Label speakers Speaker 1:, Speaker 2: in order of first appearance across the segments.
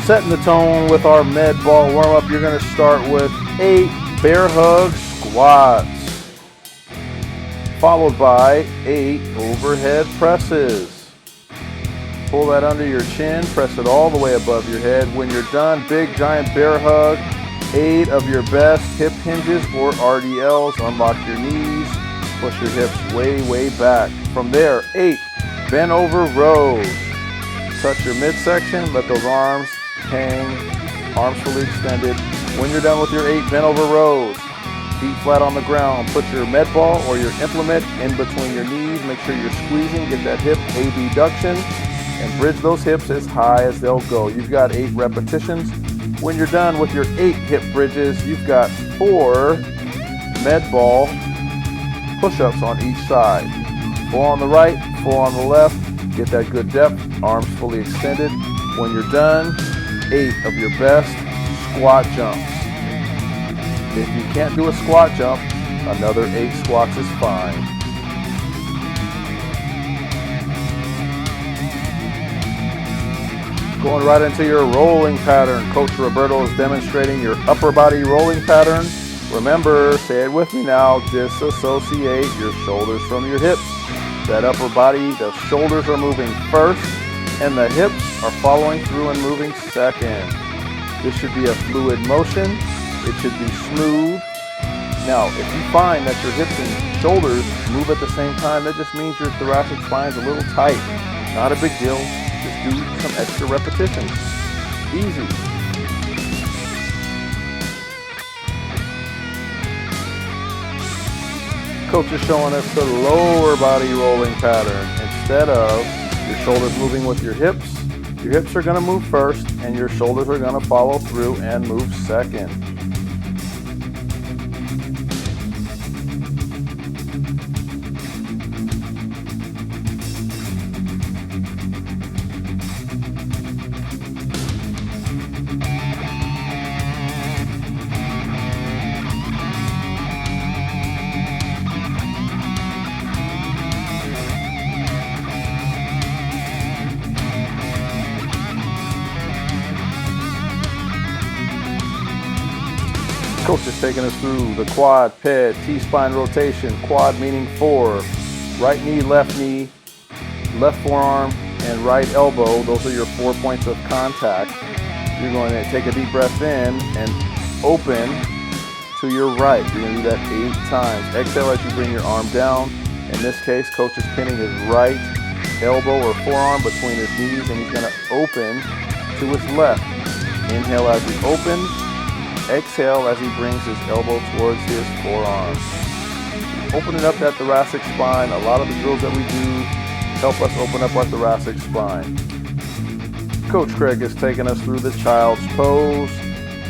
Speaker 1: Setting the tone with our med ball warm-up, you're going to start with 8 bear hug squats, followed by 8 overhead presses. Pull that under your chin, press it all the way above your head. When you're done, big giant bear hug, 8 of your best hip hinges or RDLs. Unlock your knees, push your hips way back. From there, 8 bent over rows. Touch your midsection, let those arms hang, arms fully extended. When you're done with your 8 bent over rows, feet flat on the ground, put your med ball or your implement in between your knees. Make sure you're squeezing, get that hip abduction, and bridge those hips as high as they'll go. You've got 8 repetitions. When you're done with your 8 hip bridges, you've got 4 med ball push-ups on each side. 4 on the right, 4 on the left. Get that good depth, arms fully extended. When you're done, 8 of your best squat jumps. If you can't do a squat jump, another 8 squats is fine. Going right into your rolling pattern. Coach Roberto is demonstrating your upper body rolling pattern. Remember, say it with me now, disassociate your shoulders from your hips. That upper body, the shoulders are moving first, and the hips are following through and moving second. This should be a fluid motion. It should be smooth. Now, if you find that your hips and shoulders move at the same time, that just means your thoracic spine is a little tight. Not a big deal. Just do some extra repetitions. Easy. Coach is showing us the lower body rolling pattern. Instead of your shoulders moving with your hips are going to move first and your shoulders are going to follow through and move second. Coach is taking us through the quad, ped, T-spine rotation, quad meaning 4, right knee, left forearm, and right elbow. Those are your 4 points of contact. You're going to take a deep breath in and open to your right. You're going to do that 8 times. Exhale as you bring your arm down. In this case, Coach is pinning his right elbow or forearm between his knees, and he's going to open to his left. Inhale as he opens. Exhale as he brings his elbow towards his forearm. Opening up that thoracic spine. A lot of the drills that we do help us open up our thoracic spine. Coach Craig is taking us through the child's pose,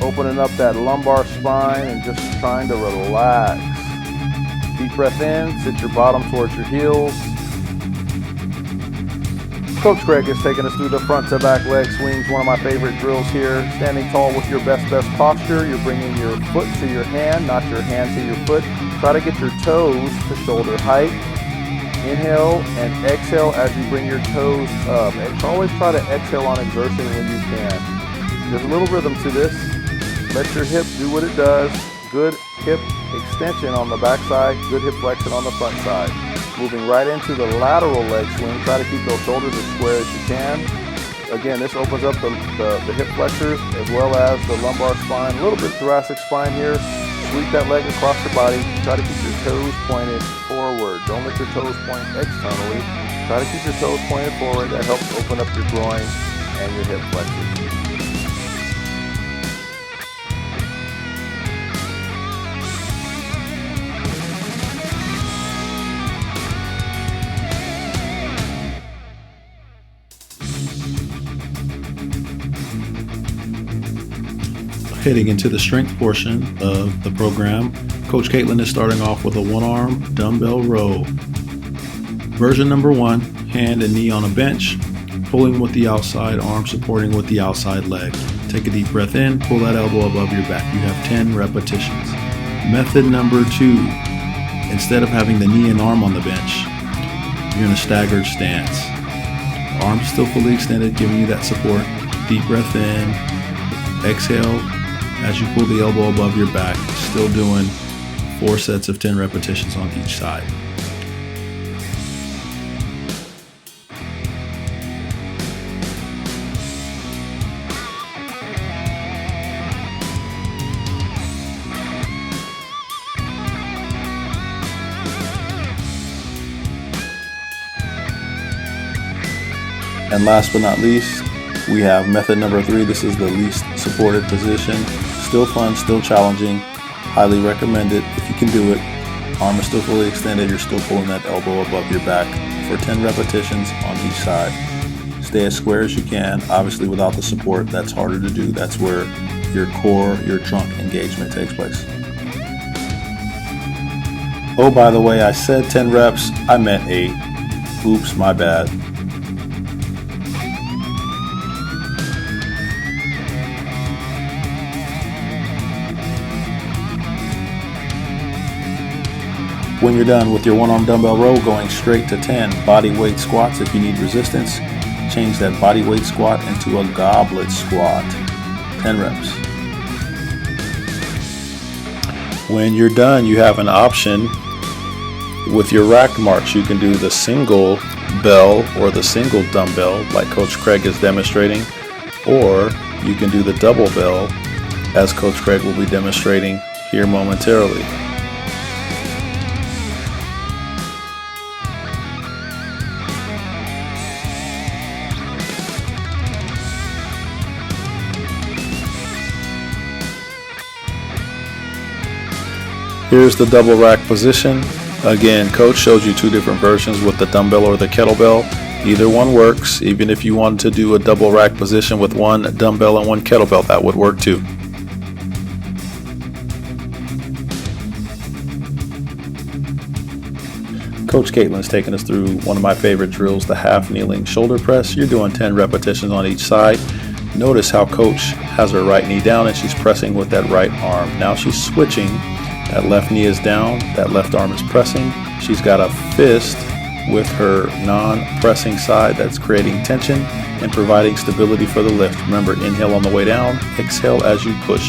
Speaker 1: opening up that lumbar spine and just trying to relax. Deep breath in, sit your bottom towards your heels. Coach Craig is taking us through the front to back leg swings, one of my favorite drills here. Standing tall with your best posture. You're bringing your foot to your hand, not your hand to your foot. Try to get your toes to shoulder height. Inhale and exhale as you bring your toes up. And always try to exhale on exertion when you can. There's a little rhythm to this. Let your hip do what it does. Good hip extension on the back side, good hip flexion on the front side. Moving right into the lateral leg swing. Try to keep those shoulders as square as you can. Again, this opens up the hip flexors as well as the lumbar spine. A little bit thoracic spine here. Sweep that leg across your body. Try to keep your toes pointed forward. Don't let your toes point externally. Try to keep your toes pointed forward. That helps open up your groin and your hip flexors.
Speaker 2: Heading into the strength portion of the program, Coach Caitlin is starting off with a one-arm dumbbell row. Version number 1, hand and knee on a bench, pulling with the outside arm, supporting with the outside leg. Take a deep breath in, pull that elbow above your back. You have 10 repetitions. Method number 2, instead of having the knee and arm on the bench, you're in a staggered stance. Arms still fully extended, giving you that support. Deep breath in. Exhale as you pull the elbow above your back. Still doing 4 sets of 10 repetitions on each side. And last but not least, we have method number 3. This is the least supported position. Still fun, still challenging. Highly recommend it if you can do it. Arm is still fully extended. You're still pulling that elbow above your back for 10 repetitions on each side. Stay as square as you can. Obviously, without the support, that's harder to do. That's where your core, your trunk engagement takes place. Oh, by the way, I said 10 reps. I meant 8. Oops, my bad. When you're done with your one-arm dumbbell row, going straight to 10 body weight squats if you need resistance. Change that body weight squat into a goblet squat. 10 reps. When you're done, you have an option with your rack march. You can do the single bell or the single dumbbell like Coach Craig is demonstrating, or you can do the double bell as Coach Craig will be demonstrating here momentarily. Here's the double rack position. Again, Coach showed you 2 different versions with the dumbbell or the kettlebell. Either one works. Even if you wanted to do a double rack position with 1 dumbbell and 1 kettlebell, that would work too. Coach Caitlin's taking us through one of my favorite drills, the half kneeling shoulder press. You're doing 10 repetitions on each side. Notice how Coach has her right knee down and she's pressing with that right arm. Now she's switching. That left knee is down, that left arm is pressing. She's got a fist with her non-pressing side that's creating tension and providing stability for the lift. Remember, inhale on the way down, exhale as you push.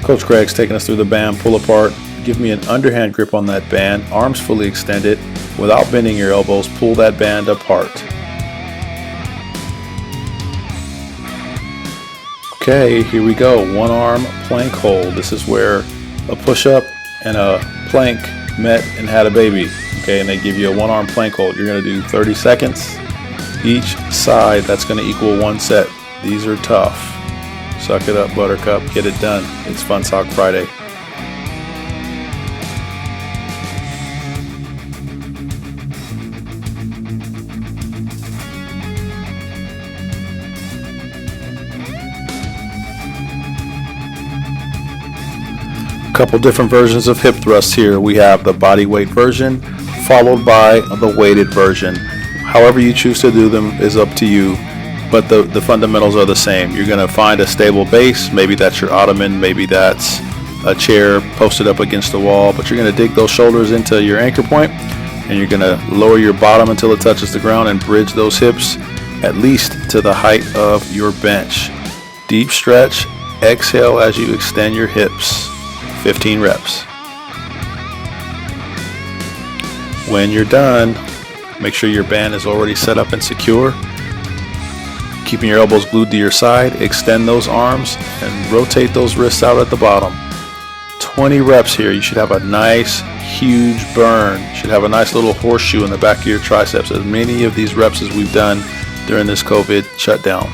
Speaker 2: Coach Craig's taking us through the band pull apart. Give me an underhand grip on that band, arms fully extended. Without bending your elbows, pull that band apart. Okay, here we go. One arm plank hold. This is where a push-up and a plank met and had a baby. Okay, and they give you a one arm plank hold. You're going to do 30 seconds each side. That's going to equal 1 set. These are tough. Suck it up, Buttercup. Get it done. It's Fun Sock Friday. Couple different versions of hip thrusts here. We have the body weight version followed by the weighted version. However you choose to do them is up to you, but the fundamentals are the same. You're going to find a stable base. Maybe that's your ottoman, maybe that's a chair posted up against the wall, but you're going to dig those shoulders into your anchor point and you're going to lower your bottom until it touches the ground and bridge those hips at least to the height of your bench. Deep stretch, exhale as you extend your hips. 15 reps. When you're done, make sure your band is already set up and secure. Keeping your elbows glued to your side, extend those arms and rotate those wrists out at the bottom. 20 reps here. You should have a nice, huge burn. You should have a nice little horseshoe in the back of your triceps. As many of these reps as we've done during this COVID shutdown.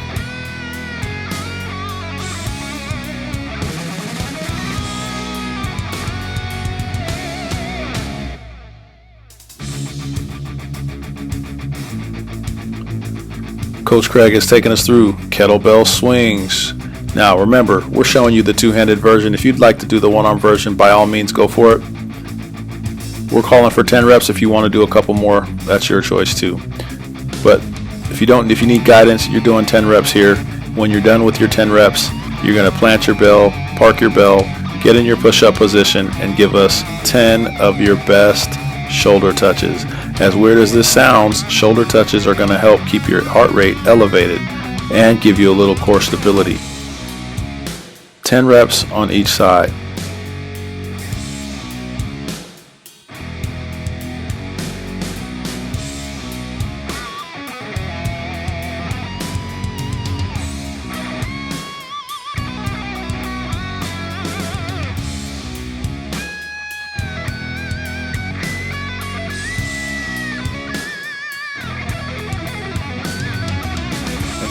Speaker 2: Coach Craig has taken us through kettlebell swings. Now remember, we're showing you the two-handed version. If you'd like to do the one-arm version, by all means go for it. We're calling for 10 reps. If you want to do a couple more, that's your choice too. But if you need guidance, you're doing 10 reps here. When you're done with your 10 reps, you're going to plant your bell, park your bell, get in your push-up position, and give us 10 of your best shoulder touches. As weird as this sounds, shoulder touches are going to help keep your heart rate elevated and give you a little core stability. 10 reps on each side.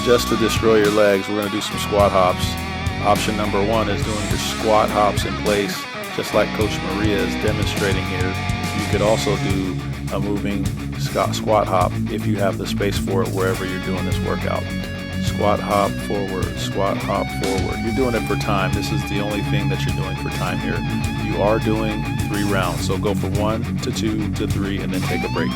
Speaker 2: Just to destroy your legs, we're going to do some squat hops. Option number 1 is doing your squat hops in place, just like Coach Maria is demonstrating here. You could also do a moving squat hop if you have the space for it wherever you're doing this workout. Squat hop forward, squat hop forward. You're doing it for time. This is the only thing that you're doing for time here. You are doing 3 rounds, so go for 1 to 2 to 3 and then take a break.